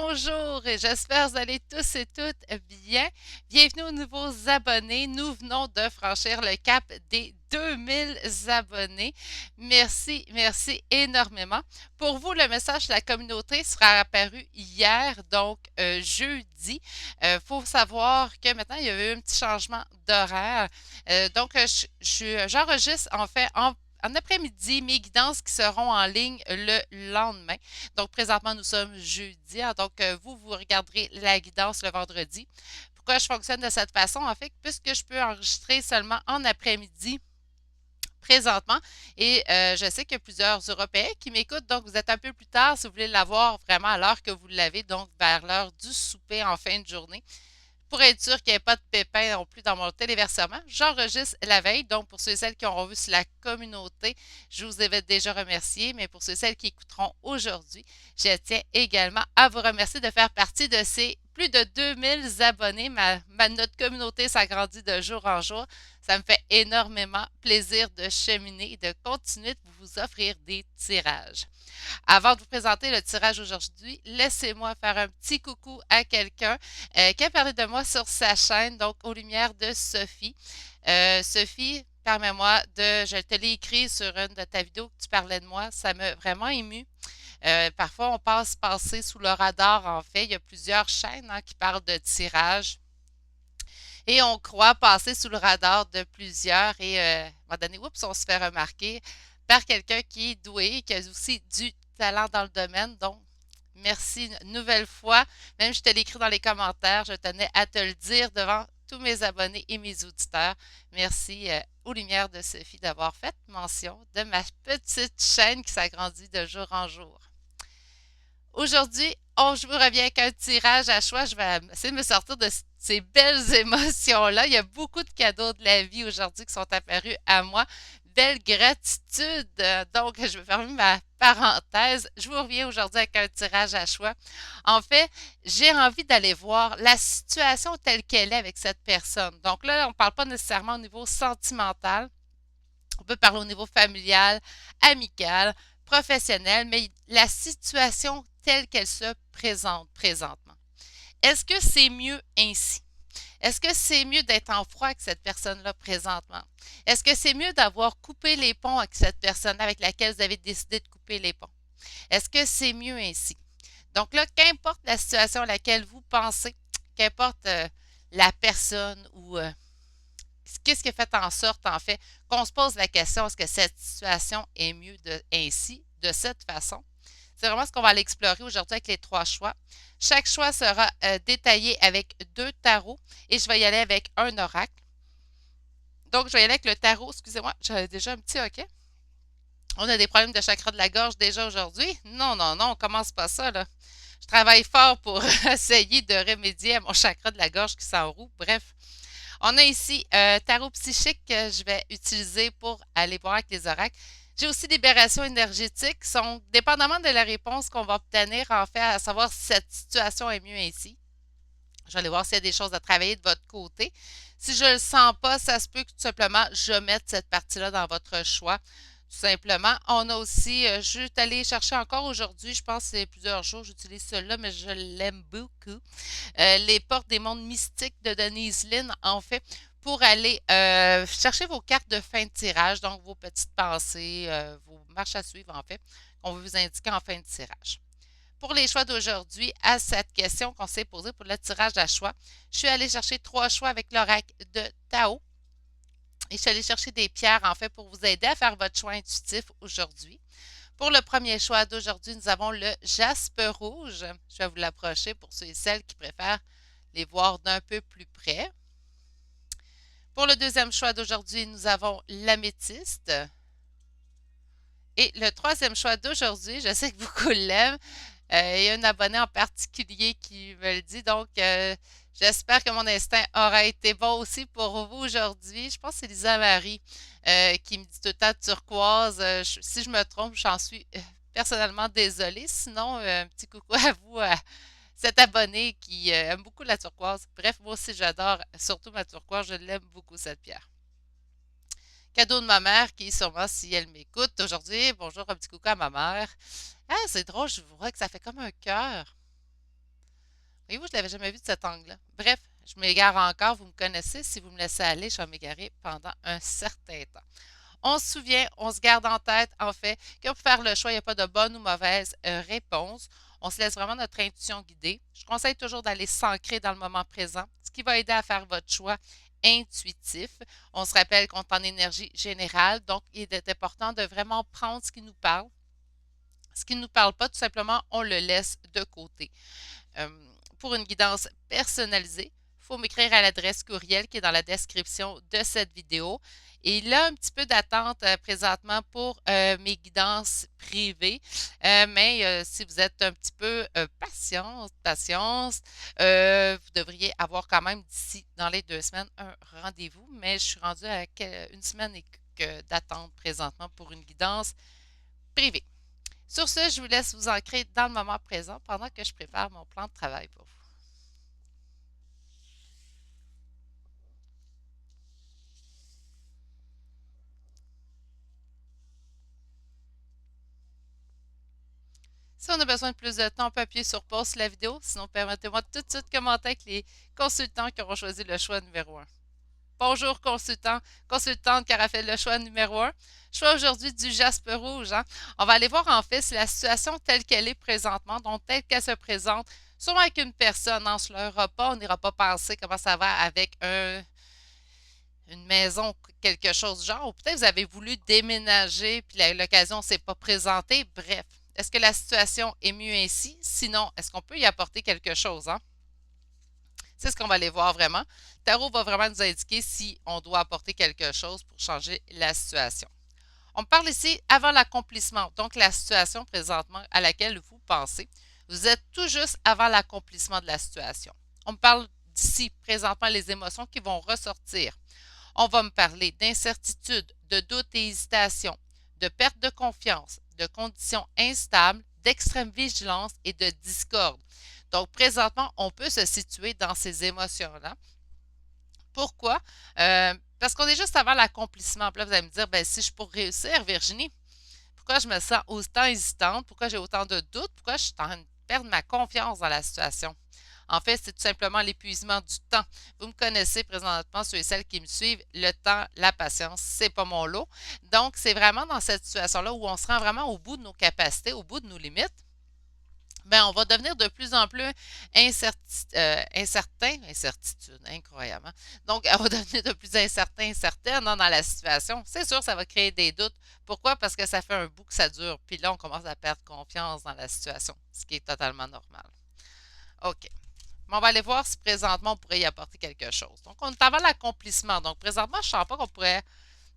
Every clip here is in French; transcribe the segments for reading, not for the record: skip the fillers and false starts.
bonjour et j'espère que vous allez tous et toutes bien. Bienvenue aux nouveaux abonnés. Nous venons de franchir le cap des 2000 abonnés. Merci, merci énormément. Pour vous, le message de la communauté sera apparu hier, donc jeudi. Faut savoir que maintenant, il y avait eu un petit changement d'horaire. J'enregistre en fait en après-midi mes guidances qui seront en ligne le lendemain. Donc, présentement, nous sommes jeudi. Donc, vous regarderez la guidance le vendredi. Pourquoi je fonctionne de cette façon? En fait, puisque je peux enregistrer seulement en après-midi présentement. Et je sais qu'il y a plusieurs Européens qui m'écoutent, donc vous êtes un peu plus tard si vous voulez l'avoir vraiment à l'heure que vous l'avez, donc vers l'heure du souper en fin de journée. Pour être sûr qu'il n'y ait pas de pépins non plus dans mon téléversement, j'enregistre la veille. Donc, pour ceux et celles qui auront vu sur la communauté, je vous avais déjà remercié. Mais pour ceux et celles qui écouteront aujourd'hui, je tiens également à vous remercier de faire partie de ces plus de 2000 abonnés. Notre communauté s'agrandit de jour en jour. Ça me fait énormément plaisir de cheminer et de continuer de vous offrir des tirages. Avant de vous présenter le tirage aujourd'hui, laissez-moi faire un petit coucou à quelqu'un qui a parlé de moi sur sa chaîne, donc aux lumières de Sophie. Sophie, permets-moi je te l'ai écrit sur une de ta vidéos que tu parlais de moi, ça m'a vraiment ému. Parfois, on passe passer sous le radar, en fait. Il y a plusieurs chaînes qui parlent de tirage. Et on croit passer sous le radar de plusieurs et à un moment donné, oups, on se fait remarquer par quelqu'un qui est doué, qui a aussi du talent dans le domaine. Donc, merci une nouvelle fois. Même je te l'ai écrit dans les commentaires, je tenais à te le dire devant tous mes abonnés et mes auditeurs. Merci aux lumières de Sophie d'avoir fait mention de ma petite chaîne qui s'agrandit de jour en jour. Aujourd'hui, je vous reviens avec un tirage à choix. Je vais essayer de me sortir de ces belles émotions-là. Il y a beaucoup de cadeaux de la vie aujourd'hui qui sont apparus à moi. Belle gratitude. Donc, je vais fermer ma parenthèse. Je vous reviens aujourd'hui avec un tirage à choix. En fait, j'ai envie d'aller voir la situation telle qu'elle est avec cette personne. Donc là, on ne parle pas nécessairement au niveau sentimental. On peut parler au niveau familial, amical, professionnel, mais la situation telle qu'elle se présente présentement. Est-ce que c'est mieux ainsi? Est-ce que c'est mieux d'être en froid avec cette personne-là présentement? Est-ce que c'est mieux d'avoir coupé les ponts avec cette personne avec laquelle vous avez décidé de couper les ponts? Est-ce que c'est mieux ainsi? Donc là, qu'importe la situation à laquelle vous pensez, qu'importe la personne ou qu'est-ce qui a fait en sorte, en fait, qu'on se pose la question, est-ce que cette situation est mieux ainsi, de cette façon? C'est vraiment ce qu'on va aller explorer aujourd'hui avec les trois choix. Chaque choix sera détaillé avec deux tarots et je vais y aller avec un oracle. Donc, je vais y aller avec le tarot. Excusez-moi, j'avais déjà un petit hoquet. On a des problèmes de chakra de la gorge déjà aujourd'hui? Non, non, non, on commence pas ça, là. Je travaille fort pour essayer de remédier à mon chakra de la gorge qui s'enroue. Bref, on a ici un tarot psychique que je vais utiliser pour aller voir avec les oracles. J'ai aussi libération énergétique, sont dépendamment de la réponse qu'on va obtenir, en fait, à savoir si cette situation est mieux ainsi. Je vais aller voir s'il y a des choses à travailler de votre côté. Si je ne le sens pas, ça se peut que tout simplement je mette cette partie-là dans votre choix. Tout simplement. On a aussi, je vais aller chercher encore aujourd'hui, je pense que c'est plusieurs jours, j'utilise celui-là, mais je l'aime beaucoup. Les portes des mondes mystiques de Denise Lynn, en fait, pour aller chercher vos cartes de fin de tirage, donc vos petites pensées, vos marches à suivre, en fait, qu'on va vous indiquer en fin de tirage. Pour les choix d'aujourd'hui, à cette question qu'on s'est posée pour le tirage à choix, je suis allée chercher trois choix avec l'oracle de Tao. Et je suis allée chercher des pierres, en fait, pour vous aider à faire votre choix intuitif aujourd'hui. Pour le premier choix d'aujourd'hui, nous avons le jaspe rouge. Je vais vous l'approcher pour ceux et celles qui préfèrent les voir d'un peu plus près. Pour le deuxième choix d'aujourd'hui, nous avons l'améthyste. Et le troisième choix d'aujourd'hui, je sais que beaucoup l'aiment. Il y a un abonné en particulier qui me le dit. Donc, j'espère que mon instinct aura été bon aussi pour vous aujourd'hui. Je pense que c'est Lisa Marie qui me dit tout le temps turquoise. Si je me trompe, j'en suis personnellement désolée. Sinon, un petit coucou à vous, à cet abonné qui aime beaucoup la turquoise. Bref, moi aussi, j'adore surtout ma turquoise. Je l'aime beaucoup, cette pierre. Cadeau de ma mère qui, sûrement, si elle m'écoute aujourd'hui, bonjour, un petit coucou à ma mère. Ah, c'est drôle, je vois que ça fait comme un cœur. Voyez-vous, je ne l'avais jamais vu de cet angle-là. Bref, je m'égare encore, vous me connaissez, si vous me laissez aller, je vais m'égarer pendant un certain temps. On se souvient, on se garde en tête, en fait, que pour faire le choix, il n'y a pas de bonne ou mauvaise réponse. On se laisse vraiment notre intuition guider. Je conseille toujours d'aller s'ancrer dans le moment présent, ce qui va aider à faire votre choix intuitif. On se rappelle qu'on est en énergie générale, donc il est important de vraiment prendre ce qui nous parle. Ce qui ne nous parle pas, tout simplement, on le laisse de côté. Euh, pour une guidance personnalisée, il faut m'écrire à l'adresse courriel qui est dans la description de cette vidéo. Et il y a un petit peu d'attente présentement pour mes guidances privées. Mais si vous êtes un petit peu patience, vous devriez avoir quand même d'ici dans les 2 semaines un rendez-vous. Mais je suis rendue à une semaine et d'attente présentement pour une guidance privée. Sur ce, je vous laisse vous ancrer dans le moment présent pendant que je prépare mon plan de travail pour vous. Si on a besoin de plus de temps, on peut appuyer sur pause sur la vidéo. Sinon, permettez-moi tout de suite de commenter avec les consultants qui auront choisi le choix numéro un. Bonjour consultant, consultante qui aura fait le choix numéro un. Choix aujourd'hui du jaspe rouge. Hein? On va aller voir en fait si la situation telle qu'elle est présentement, donc telle qu'elle se présente, sûrement avec une personne, on ne se leurra pas, on n'ira pas penser comment ça va avec une maison, quelque chose du genre, ou peut-être vous avez voulu déménager, puis l'occasion ne s'est pas présentée. Bref, est-ce que la situation est mieux ainsi? Sinon, est-ce qu'on peut y apporter quelque chose? Hein? C'est ce qu'on va aller voir vraiment. Tarot va vraiment nous indiquer si on doit apporter quelque chose pour changer la situation. On parle ici avant l'accomplissement, donc la situation présentement à laquelle vous pensez. Vous êtes tout juste avant l'accomplissement de la situation. On me parle d'ici présentement les émotions qui vont ressortir. On va me parler d'incertitude, de doute et hésitation, de perte de confiance, de conditions instables, d'extrême vigilance et de discorde. Donc, présentement, on peut se situer dans ces émotions-là. Pourquoi? Parce qu'on est juste avant l'accomplissement. Puis là, vous allez me dire, ben, si je pourrais réussir, Virginie, pourquoi je me sens autant hésitante? Pourquoi j'ai autant de doutes? Pourquoi je suis en train de perdre ma confiance dans la situation? En fait, c'est tout simplement l'épuisement du temps. Vous me connaissez présentement, ceux et celles qui me suivent, le temps, la patience, c'est pas mon lot. Donc, c'est vraiment dans cette situation-là où on se rend vraiment au bout de nos capacités, au bout de nos limites. Ben, on va devenir de plus en plus incertitude, incroyable. Hein? Donc, on va devenir de plus incertain, incertaine hein, dans la situation. C'est sûr, ça va créer des doutes. Pourquoi? Parce que ça fait un bout que ça dure. Puis là, on commence à perdre confiance dans la situation, ce qui est totalement normal. OK. Mais on va aller voir si présentement on pourrait y apporter quelque chose. Donc, on est avant l'accomplissement. Donc, présentement, je ne sens pas qu'on pourrait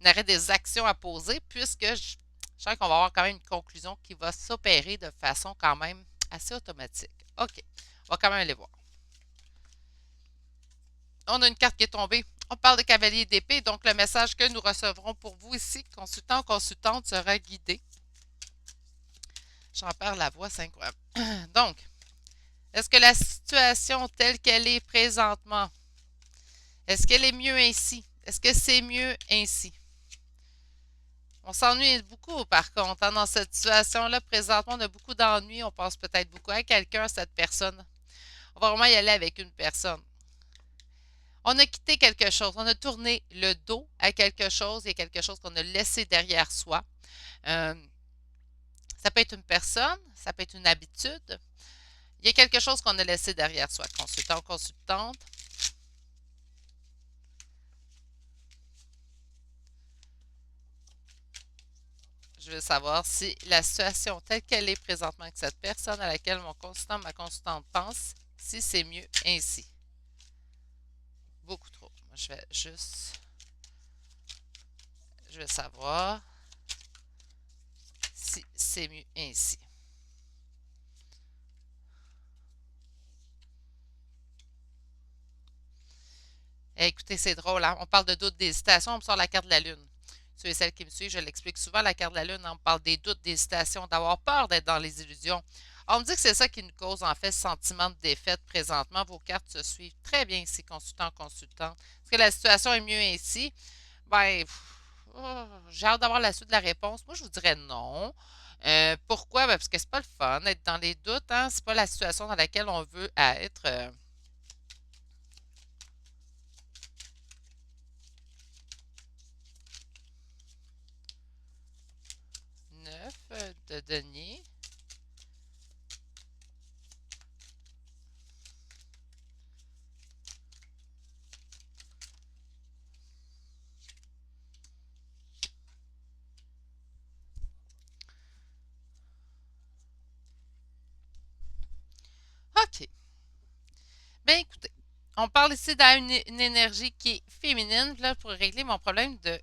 on aurait des actions à poser puisque je sens qu'on va avoir quand même une conclusion qui va s'opérer de façon quand même assez automatique. OK. On va quand même aller voir. On a une carte qui est tombée. On parle de cavalier d'épée, donc le message que nous recevrons pour vous ici, consultant ou consultante, sera guidé. J'en perds la voix, c'est incroyable. Donc, est-ce que la situation telle qu'elle est présentement, est-ce qu'elle est mieux ainsi? Est-ce que c'est mieux ainsi? On s'ennuie beaucoup, par contre, hein, dans cette situation-là. Présentement, on a beaucoup d'ennuis. On pense peut-être beaucoup à quelqu'un, à cette personne. On va vraiment y aller avec une personne. On a quitté quelque chose. On a tourné le dos à quelque chose. Il y a quelque chose qu'on a laissé derrière soi. Euh, ça peut être une personne, ça peut être une habitude. Il y a quelque chose qu'on a laissé derrière soi. Consultant, consultante. Je veux savoir si la situation telle qu'elle est présentement avec cette personne à laquelle mon consultant, ma consultante pense, si c'est mieux ainsi. Beaucoup trop. Moi, je vais juste... Je veux savoir si c'est mieux ainsi. Écoutez, c'est drôle, hein? On parle de doute, d'hésitation, on me sort la carte de la Lune. Ceux et celles qui me suivent, je l'explique souvent, la carte de la Lune, on parle des doutes, d'hésitation, d'avoir peur d'être dans les illusions. On me dit que c'est ça qui nous cause en fait ce sentiment de défaite présentement. Vos cartes se suivent très bien ici, consultant, consultant. Est-ce que la situation est mieux ainsi? Ben, j'ai hâte d'avoir la suite de la réponse. Moi, je vous dirais non. Pourquoi? Ben, parce que c'est pas le fun d'être dans les doutes, hein? C'est pas la situation dans laquelle on veut être. 9 de denier. OK. Ben écoutez, on parle ici d'une énergie qui est féminine. Là, pour régler mon problème de...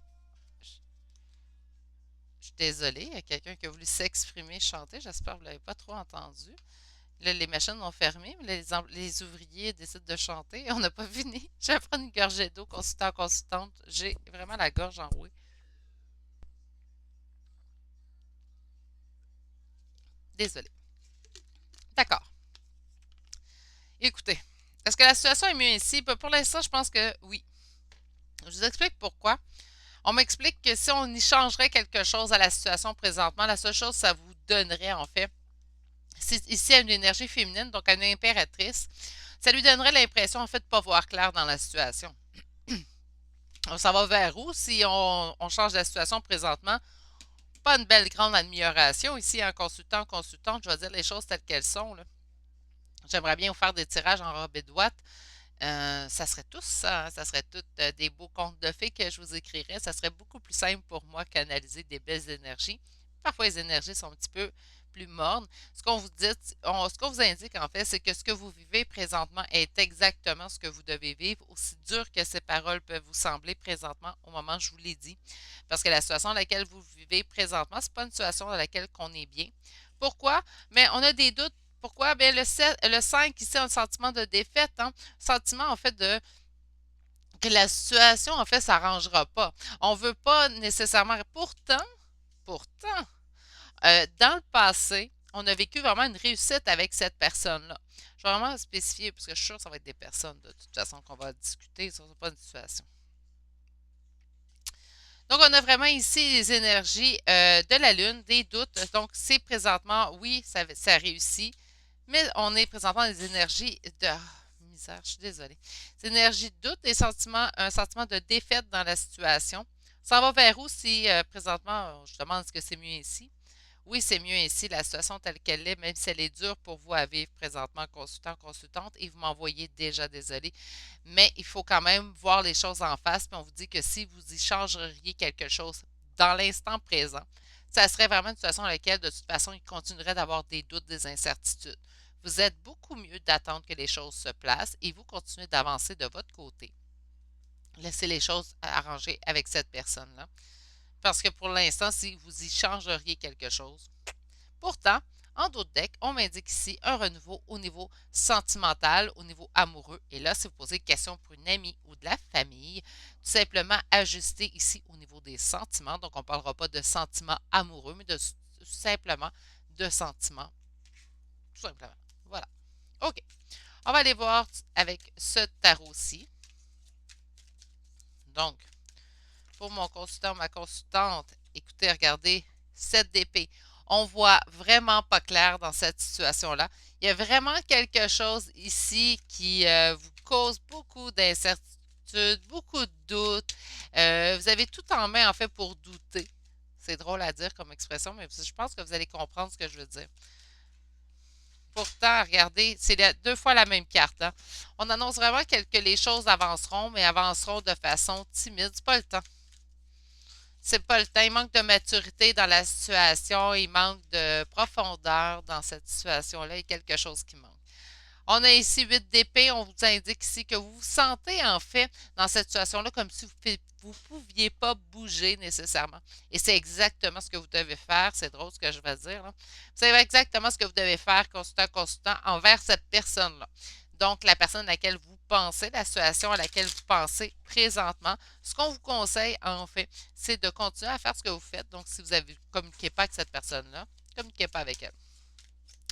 Je suis désolée, il y a quelqu'un qui a voulu s'exprimer, chanter. J'espère que vous ne l'avez pas trop entendu. Là, les machines ont fermé, mais les ouvriers décident de chanter. On n'a pas fini. Je vais prendre une gorgée d'eau, consultant, consultante. J'ai vraiment la gorge enrouée. Désolée. D'accord. Écoutez, est-ce que la situation est mieux ici? Ben, pour l'instant, je pense que oui. Je vous explique pourquoi. On m'explique que si on y changerait quelque chose à la situation présentement, la seule chose que ça vous donnerait, en fait, c'est ici à une énergie féminine, donc à une impératrice, ça lui donnerait l'impression, en fait, de ne pas voir clair dans la situation. On s'en va vers où si on change la situation présentement? Pas une belle grande amélioration ici en consultant, consultante, je vais dire les choses telles qu'elles sont. J'aimerais bien vous faire des tirages en robe et droite. Ça serait tout ça, hein. Ça serait tout des beaux contes de fées que je vous écrirais. Ça serait beaucoup plus simple pour moi qu'analyser des belles énergies. Parfois, les énergies sont un petit peu plus mornes. Ce qu'on vous indique en fait, c'est que ce que vous vivez présentement est exactement ce que vous devez vivre, aussi dur que ces paroles peuvent vous sembler présentement au moment où je vous l'ai dit. Parce que la situation dans laquelle vous vivez présentement, c'est pas une situation dans laquelle on est bien. Pourquoi? Mais on a des doutes. Pourquoi? Bien, le 5 ici a un sentiment de défaite, hein? Sentiment en fait de que la situation en fait s'arrangera pas. On veut pas nécessairement. Pourtant, dans le passé, on a vécu vraiment une réussite avec cette personne-là. Je vais vraiment spécifier parce que je suis sûre que ça va être des personnes de toute façon qu'on va discuter, ce n'est pas une situation. Donc, on a vraiment ici les énergies de la Lune, des doutes. Donc, c'est présentement, oui, ça réussit, mais on est présentement dans des énergies de... misère, je suis désolée. Des énergies de doute, un sentiment de défaite dans la situation. Ça va vers où si présentement, je demande est-ce que c'est mieux ici? Oui, c'est mieux ici, la situation telle qu'elle est, même si elle est dure pour vous à vivre présentement, consultant, consultante, et vous m'envoyez déjà désolé. Mais il faut quand même voir les choses en face, puis on vous dit que si vous y changeriez quelque chose dans l'instant présent, ça serait vraiment une situation dans laquelle, de toute façon, il continuerait d'avoir des doutes, des incertitudes. Vous êtes beaucoup mieux d'attendre que les choses se placent et vous continuez d'avancer de votre côté. Laissez les choses arranger avec cette personne-là. Parce que pour l'instant, si vous y changeriez quelque chose, pourtant, en d'autres decks, on m'indique ici un renouveau au niveau sentimental, au niveau amoureux. Et là, si vous posez une question pour une amie ou de la famille, tout simplement ajuster ici au niveau des sentiments. Donc, on ne parlera pas de sentiments amoureux, mais tout simplement de sentiments. Tout simplement. Voilà. OK. On va aller voir avec ce tarot-ci. Donc, pour mon consultant, ma consultante, écoutez, regardez, 7 d'épée. On voit vraiment pas clair dans cette situation-là. Il y a vraiment quelque chose ici qui vous cause beaucoup d'incertitude, beaucoup de doutes. Vous avez tout en main, en fait, pour douter. C'est drôle à dire comme expression, mais je pense que vous allez comprendre ce que je veux dire. Pourtant, regardez, c'est deux fois la même carte, hein. On annonce vraiment que les choses avanceront, mais avanceront de façon timide. C'est pas le temps. C'est pas le temps. Il manque de maturité dans la situation. Il manque de profondeur dans cette situation-là. Il y a quelque chose qui manque. On a ici 8 d'épée. On vous indique ici que vous vous sentez en fait dans cette situation-là comme si vous ne pouviez pas bouger nécessairement. Et c'est exactement ce que vous devez faire. C'est drôle ce que je vais dire, là. C'est exactement ce que vous devez faire, consultant, consultant, envers cette personne-là. Donc, la personne à laquelle vous pensez, la situation à laquelle vous pensez présentement, ce qu'on vous conseille, en fait, c'est de continuer à faire ce que vous faites. Donc, si vous ne communiquez pas avec cette personne-là, communiquez pas avec elle.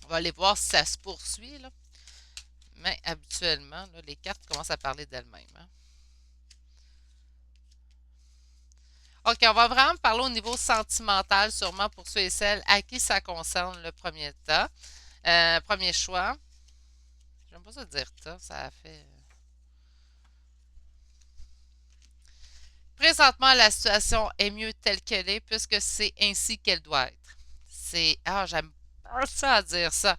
On va aller voir si ça se poursuit, là. Mais habituellement, là, les cartes commencent à parler d'elles-mêmes, hein. OK, on va vraiment parler au niveau sentimental, sûrement pour ceux et celles à qui ça concerne le premier tas. Premier choix. J'aime pas ça dire tas, ça a fait. Présentement, la situation est mieux telle qu'elle est puisque c'est ainsi qu'elle doit être. C'est. Ah, j'aime pas ça à dire ça.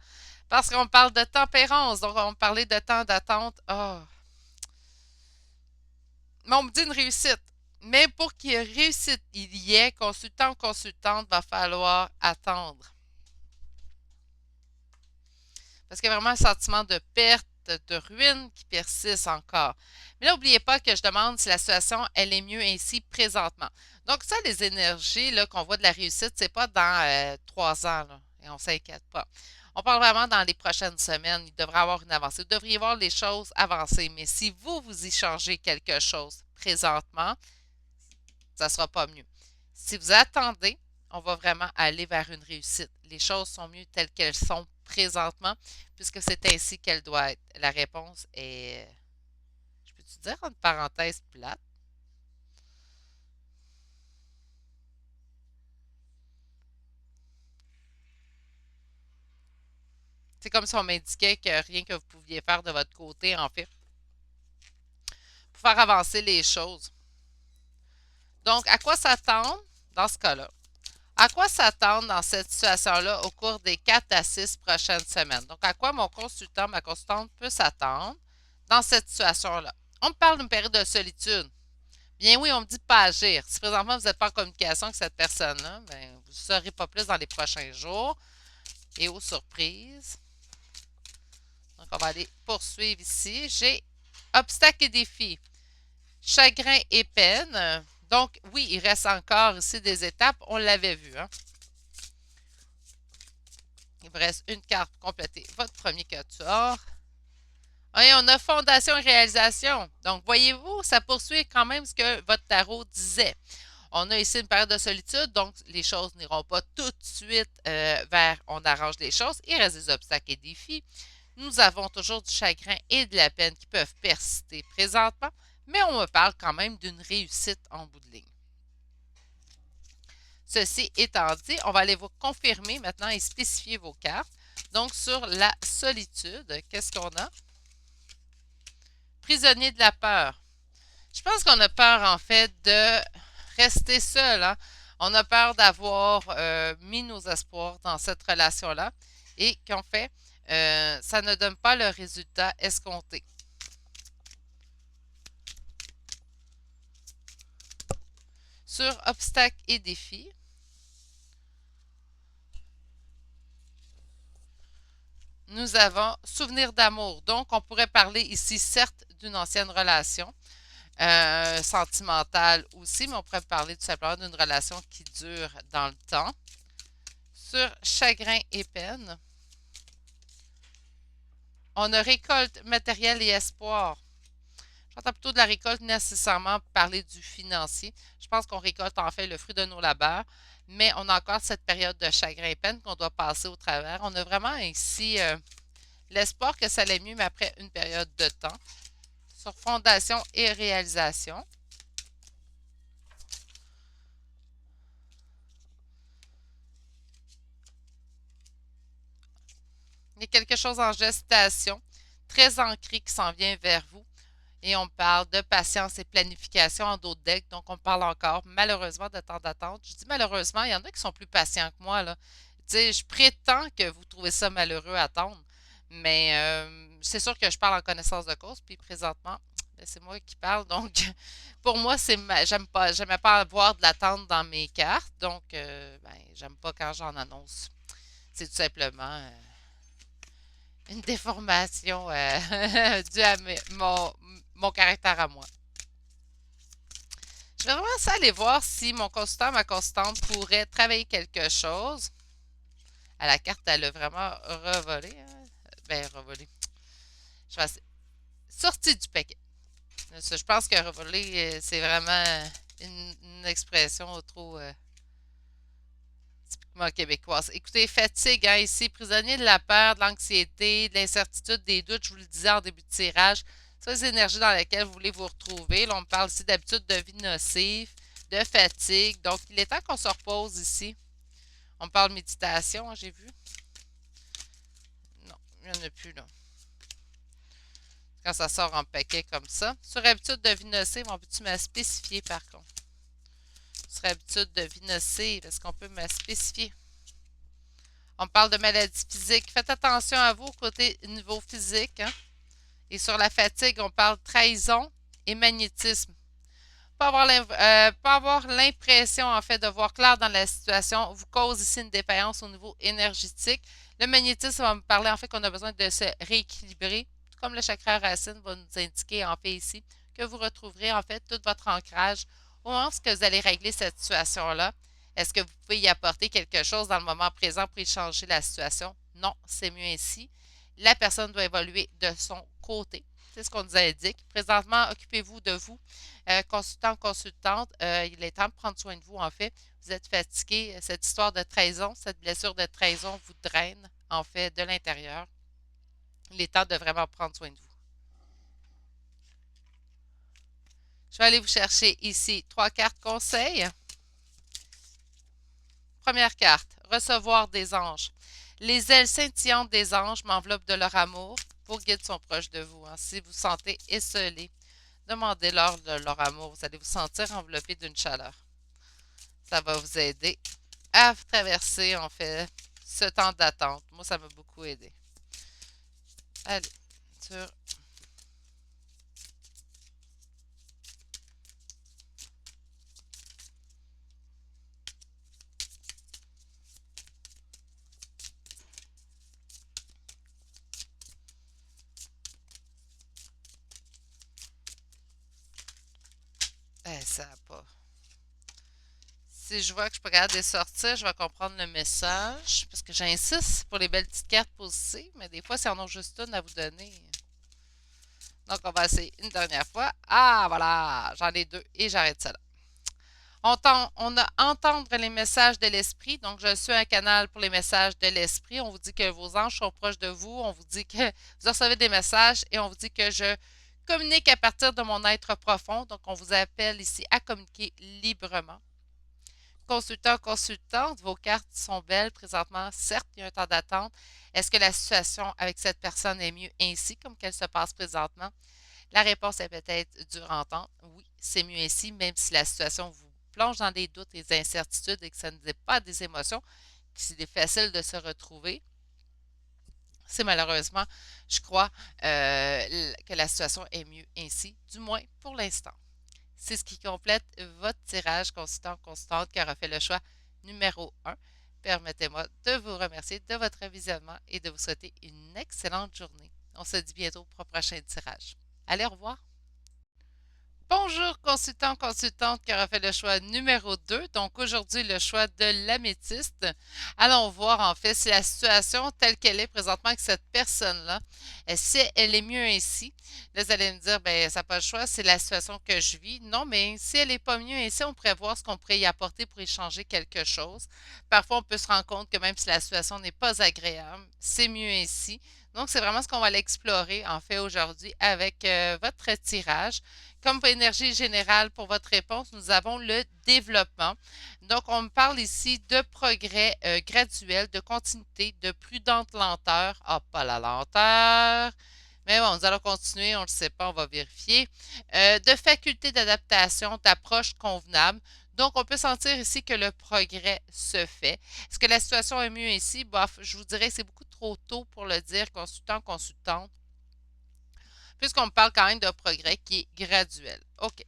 Parce qu'on parle de tempérance, donc on parlait de temps d'attente. Ah. Mais on me dit une réussite. Mais pour qu'il y ait réussite, il y ait consultant ou consultante, va falloir attendre. Parce qu'il y a vraiment un sentiment de perte, de ruine qui persiste encore. Mais là, n'oubliez pas que je demande si la situation, elle est mieux ainsi présentement. Donc, ça, les énergies là, qu'on voit de la réussite, c'est pas dans 3 ans, là, et on s'inquiète pas. On parle vraiment dans les prochaines semaines. Il devrait y avoir une avancée. Vous devriez voir les choses avancer. Mais si vous, vous y changez quelque chose présentement, ça ne sera pas mieux. Si vous attendez, on va vraiment aller vers une réussite. Les choses sont mieux telles qu'elles sont présentement, puisque c'est ainsi qu'elles doivent être. La réponse est, je peux-tu dire entre parenthèses plate? C'est comme si on m'indiquait que rien que vous pouviez faire de votre côté, en fait, pour faire avancer les choses. Donc, à quoi s'attendre dans ce cas-là? À quoi s'attendre dans cette situation-là au cours des 4 à 6 prochaines semaines? Donc, à quoi mon consultant, ma consultante peut s'attendre dans cette situation-là? On me parle d'une période de solitude. Bien oui, on me dit de pas agir. Si présentement vous n'êtes pas en communication avec cette personne-là, ben, vous ne saurez pas plus dans les prochains jours. Et aux surprises. Donc, on va aller poursuivre ici. J'ai obstacles et défis, chagrin et peine. Donc, oui, il reste encore ici des étapes. On l'avait vu, hein? Il vous reste une carte pour compléter votre premier quatuor. Et on a fondation et réalisation. Donc, voyez-vous, ça poursuit quand même ce que votre tarot disait. On a ici une période de solitude, donc les choses n'iront pas tout de suite vers on arrange les choses. Il reste des obstacles et défis. Nous avons toujours du chagrin et de la peine qui peuvent persister présentement, mais on me parle quand même d'une réussite en bout de ligne. Ceci étant dit, on va aller vous confirmer maintenant et spécifier vos cartes. Donc, sur la solitude, qu'est-ce qu'on a? Prisonnier de la peur. Je pense qu'on a peur, en fait, de rester seul. Hein? On a peur d'avoir mis nos espoirs dans cette relation-là et qu'en fait, ça ne donne pas le résultat escompté. Sur obstacles et défis, nous avons souvenir d'amour. Donc, on pourrait parler ici, certes, d'une ancienne relation, sentimentale aussi, mais on pourrait parler tout simplement d'une relation qui dure dans le temps. Sur chagrin et peine, on a récolte, matériel et espoir. J'entends plutôt de la récolte nécessairement parler du financier. Je pense qu'on récolte en fait le fruit de nos labeurs, mais on a encore cette période de chagrin et peine qu'on doit passer au travers. On a vraiment ici l'espoir que ça allait mieux, mais après une période de temps. Sur fondation et réalisation. Il y a quelque chose en gestation, très ancré qui s'en vient vers vous. Et on parle de patience et planification en d'autres decks. Donc, on parle encore, malheureusement, de temps d'attente. Je dis malheureusement, il y en a qui sont plus patients que moi, là. Tu sais, je prétends que vous trouvez ça malheureux à attendre. Mais c'est sûr que je parle en connaissance de cause. Puis présentement, ben, c'est moi qui parle. Donc, pour moi, j'aimais pas avoir de l'attente dans mes cartes. Donc, ben, j'aime pas quand j'en annonce. C'est tout simplement une déformation due à mon caractère à moi. Je vais vraiment ça aller voir si mon consultant, ma consultante pourrait travailler quelque chose. À la carte, elle a vraiment revolé. Hein? Ben, revolé. Je vais sorti du paquet. Je pense que revoler, c'est vraiment une expression trop typiquement québécoise. Écoutez, fatigue, hein, ici, prisonnier de la peur, de l'anxiété, de l'incertitude, des doutes, je vous le disais en début de tirage. Ça, les énergies dans lesquelles vous voulez vous retrouver. Là, on me parle ici d'habitude de vie nocive, de fatigue. Donc, il est temps qu'on se repose ici. On parle méditation, hein, j'ai vu. Non, il n'y en a plus là. Quand ça sort en paquet comme ça. Sur habitude de vie nocive, on peut-tu me spécifier par contre? Sur habitude de vie nocive, est-ce qu'on peut me spécifier? On parle de maladies physiques. Faites attention à vous côté niveau physique. Hein? Et sur la fatigue, on parle trahison et magnétisme. Pas avoir l'impression en fait de voir clair dans la situation vous cause ici une défaillance au niveau énergétique. Le magnétisme va me parler en fait qu'on a besoin de se rééquilibrer, tout comme le chakra racine va nous indiquer en fait ici que vous retrouverez en fait tout votre ancrage au moment où vous allez régler cette situation-là. Est-ce que vous pouvez y apporter quelque chose dans le moment présent pour y changer la situation? Non, c'est mieux ainsi. La personne doit évoluer de son côté. C'est ce qu'on nous indique. Présentement, occupez-vous de vous. Consultant, consultante, il est temps de prendre soin de vous, en fait. Vous êtes fatigué. Cette histoire de trahison, cette blessure de trahison vous draine, en fait, de l'intérieur. Il est temps de vraiment prendre soin de vous. Je vais aller vous chercher ici 3 cartes conseils. Première carte, recevoir des anges. Les ailes scintillantes des anges m'enveloppent de leur amour. Vos guides sont proches de vous. Hein. Si vous vous sentez esselé, demandez-leur de leur amour. Vous allez vous sentir enveloppé d'une chaleur. Ça va vous aider à traverser, en fait, ce temps d'attente. Moi, ça m'a beaucoup aidé. Allez, sur... ça n'a pas... Si je vois que je peux regarder sortir, je vais comprendre le message. Parce que j'insiste pour les belles petites cartes positives, mais des fois, c'est en ont juste une à vous donner. Donc, on va essayer une dernière fois. Ah, voilà, j'en ai deux et j'arrête ça là. On a entendre les messages de l'esprit. Donc, je suis un canal pour les messages de l'esprit. On vous dit que vos anges sont proches de vous. On vous dit que vous recevez des messages et on vous dit que je communique à partir de mon être profond. Donc, on vous appelle ici à communiquer librement. Consultant, consultante, vos cartes sont belles présentement. Certes, il y a un temps d'attente. Est-ce que la situation avec cette personne est mieux ainsi comme qu'elle se passe présentement? La réponse est peut-être dure à entendre. Oui, c'est mieux ainsi, même si la situation vous plonge dans des doutes et des incertitudes et que ça ne dit pas des émotions, que c'est facile de se retrouver. C'est malheureusement, je crois, que la situation est mieux ainsi, du moins pour l'instant. C'est ce qui complète votre tirage consultant-consultante qui aura fait le choix numéro 1. Permettez-moi de vous remercier de votre visionnement et de vous souhaiter une excellente journée. On se dit bientôt pour un prochain tirage. Allez, au revoir! Bonjour, consultant, consultante qui aura fait le choix numéro 2. Donc aujourd'hui, le choix de l'améthyste. Allons voir en fait si la situation telle qu'elle est présentement avec cette personne-là, si elle est mieux ainsi. Là, vous allez me dire, ben, ça n'a pas le choix, c'est la situation que je vis. Non, mais si elle n'est pas mieux ainsi, on pourrait voir ce qu'on pourrait y apporter pour y changer quelque chose. Parfois, on peut se rendre compte que même si la situation n'est pas agréable, c'est mieux ainsi. Donc, c'est vraiment ce qu'on va l'explorer en fait aujourd'hui avec votre tirage. Comme énergie générale pour votre réponse, nous avons le développement. Donc, on me parle ici de progrès graduel, de continuité, de prudente lenteur. Ah, pas la lenteur. Mais bon, nous allons continuer, on ne le sait pas, on va vérifier. De faculté d'adaptation, d'approche convenable. Donc, on peut sentir ici que le progrès se fait. Est-ce que la situation est mieux ici? Bof, je vous dirais que c'est beaucoup trop tôt pour le dire, consultant, consultante, puisqu'on me parle quand même d'un progrès qui est graduel. OK.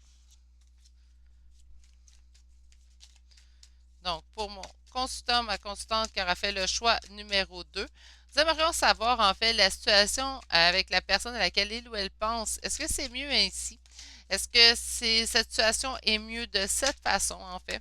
Donc, pour mon consultant, ma consultante qui aura fait le choix numéro 2, nous aimerions savoir en fait la situation avec la personne à laquelle il ou elle pense. Est-ce que c'est mieux ainsi? Est-ce que cette situation est mieux de cette façon en fait?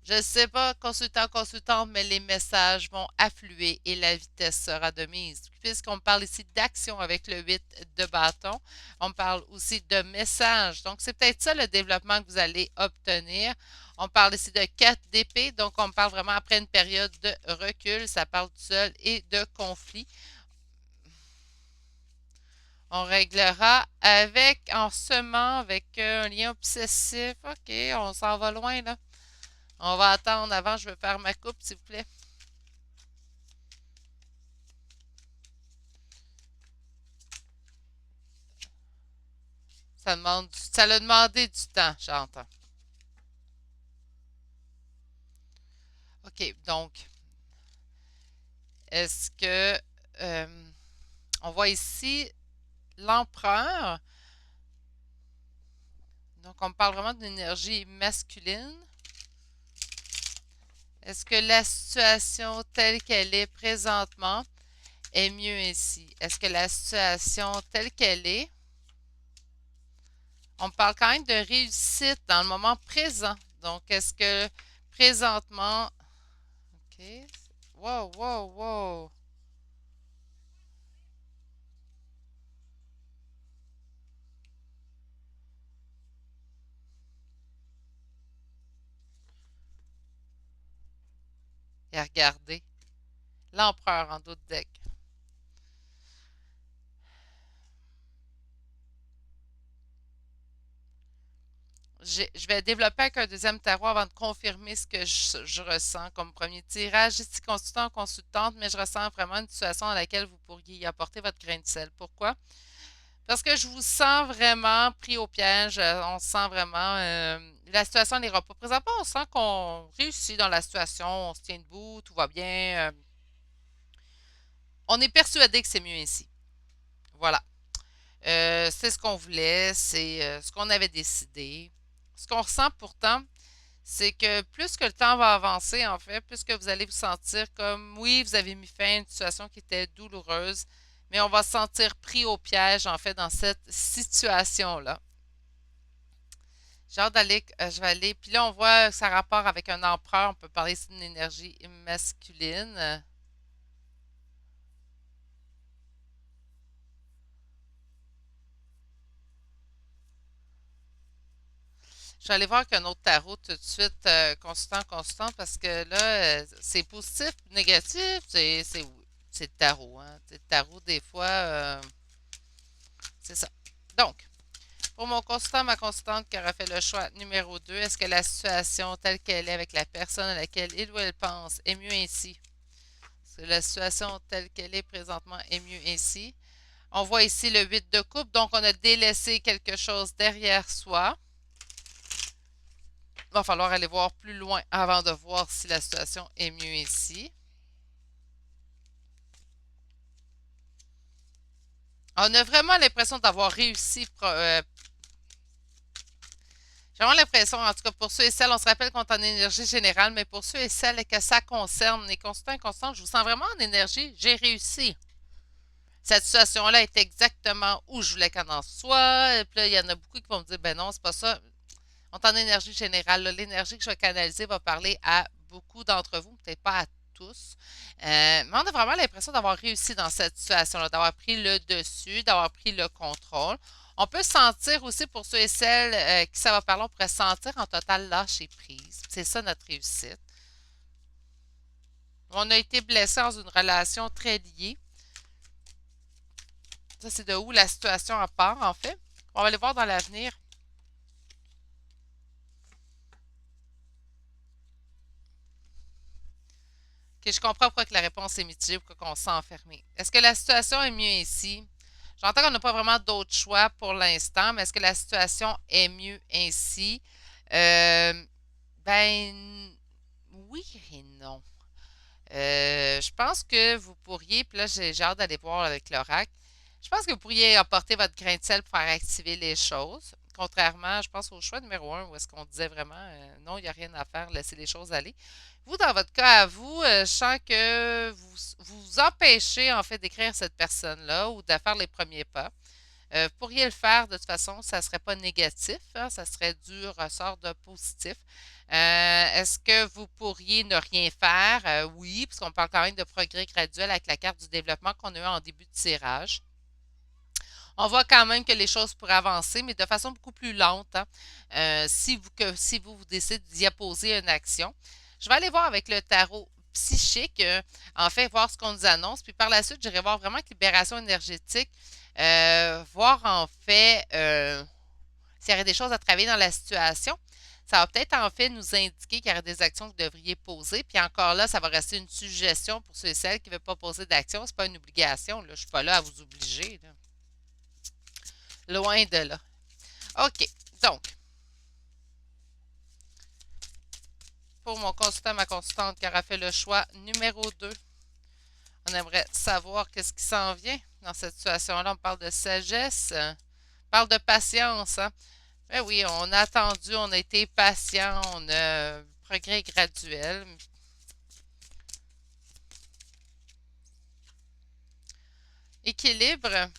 Je ne sais pas, consultant, consultante, mais les messages vont affluer et la vitesse sera de mise. Puisqu'on parle ici d'action avec le 8 de bâton, on parle aussi de messages. Donc, c'est peut-être ça le développement que vous allez obtenir. On parle ici de 4 d'épée, donc on parle vraiment après une période de recul. Ça parle du seul et de conflit. On réglera avec, en semant, avec un lien obsessif. OK, on s'en va loin, là. On va attendre avant, je vais faire ma coupe, s'il vous plaît. Ça l'a demandé du temps, j'entends. OK, donc, est-ce que, on voit ici l'empereur. Donc, on parle vraiment d'une énergie masculine. Est-ce que la situation telle qu'elle est présentement est mieux ainsi? Est-ce que la situation telle qu'elle est, on parle quand même de réussite dans le moment présent. Donc, est-ce que présentement, OK, wow, wow, wow, et regardez, l'empereur en dos de deck. Je vais développer avec un deuxième tarot avant de confirmer ce que je ressens comme premier tirage. Ici, consultant, consultante, mais je ressens vraiment une situation dans laquelle vous pourriez y apporter votre grain de sel. Pourquoi? Parce que je vous sens vraiment pris au piège. On se sent vraiment. La situation n'ira pas. Présentement, on sent qu'on réussit dans la situation. On se tient debout, tout va bien. On est persuadé que c'est mieux ainsi. Voilà. C'est ce qu'on voulait, c'est ce qu'on avait décidé. Ce qu'on ressent pourtant, c'est que plus que le temps va avancer, en fait, plus que vous allez vous sentir comme, oui, vous avez mis fin à une situation qui était douloureuse, mais on va se sentir pris au piège, en fait, dans cette situation-là. J'ai hâte d'aller, je vais aller, puis là, on voit ça rapport avec un empereur, on peut parler ici d'une énergie masculine. Je vais aller voir qu'un autre tarot tout de suite, constant, constant, parce que là, c'est positif, négatif, c'est le tarot, hein. C'est le tarot, des fois, c'est ça. Donc, pour mon consultant, ma consultante qui aura fait le choix numéro 2, est-ce que la situation telle qu'elle est avec la personne à laquelle il ou elle pense est mieux ainsi? Est-ce que la situation telle qu'elle est présentement est mieux ainsi? On voit ici le 8 de coupe, donc on a délaissé quelque chose derrière soi. Il va falloir aller voir plus loin avant de voir si la situation est mieux ici. On a vraiment l'impression d'avoir réussi. J'ai vraiment l'impression, en tout cas pour ceux et celles, on se rappelle qu'on est en énergie générale, mais pour ceux et celles que ça concerne, les constants et constantes, je vous sens vraiment en énergie. J'ai réussi. Cette situation-là est exactement où je voulais qu'elle en soit. Et puis là, il y en a beaucoup qui vont me dire, ben non, c'est pas ça. On est en énergie générale. L'énergie que je vais canaliser va parler à beaucoup d'entre vous, peut-être pas à tous. Mais on a vraiment l'impression d'avoir réussi dans cette situation-là, d'avoir pris le dessus, d'avoir pris le contrôle. On peut sentir aussi, pour ceux et celles qui ça va parler, on pourrait sentir en total lâcher prise. C'est ça notre réussite. On a été blessé dans une relation très liée. Ça, c'est de où la situation en part, en fait. On va aller voir dans l'avenir. Que je comprends pourquoi que la réponse est mitigée, pourquoi on s'est enfermé. Est-ce que la situation est mieux ainsi? J'entends qu'on n'a pas vraiment d'autre choix pour l'instant, mais est-ce que la situation est mieux ainsi? Euh, ben, oui et non. Je pense que vous pourriez, puis là j'ai hâte d'aller voir avec l'oracle, je pense que vous pourriez apporter votre grain de sel pour faire activer les choses. Contrairement, je pense au choix numéro un, où est-ce qu'on disait vraiment non, il n'y a rien à faire, laissez les choses aller. Vous, dans votre cas à vous, je sens que vous empêchez en fait d'écrire cette personne-là ou de faire les premiers pas. Vous pourriez le faire de toute façon, ça ne serait pas négatif, hein, ça serait du ressort de positif. Est-ce que vous pourriez ne rien faire? Oui, puisqu'on parle quand même de progrès graduel avec la carte du développement qu'on a eu en début de tirage. On voit quand même que les choses pourraient avancer, mais de façon beaucoup plus lente, hein, si vous décidez d'y apposer une action. Je vais aller voir avec le tarot psychique, en fait, voir ce qu'on nous annonce, puis par la suite, j'irai voir vraiment que libération énergétique. voir en fait s'il y aurait des choses à travailler dans la situation. Ça va peut-être en fait nous indiquer qu'il y aurait des actions que vous devriez poser. Puis encore là, ça va rester une suggestion pour ceux et celles qui ne veulent pas poser d'action. Ce n'est pas une obligation. Là. Je ne suis pas là à vous obliger. Là. Loin de là. OK. Donc, pour mon consultant, ma consultante qui aura fait le choix numéro 2, on aimerait savoir qu'est-ce qui s'en vient dans cette situation-là. On parle de sagesse, on parle de patience. Hein? Ben oui, on a attendu, on a été patient, on a progrès graduel. Équilibre.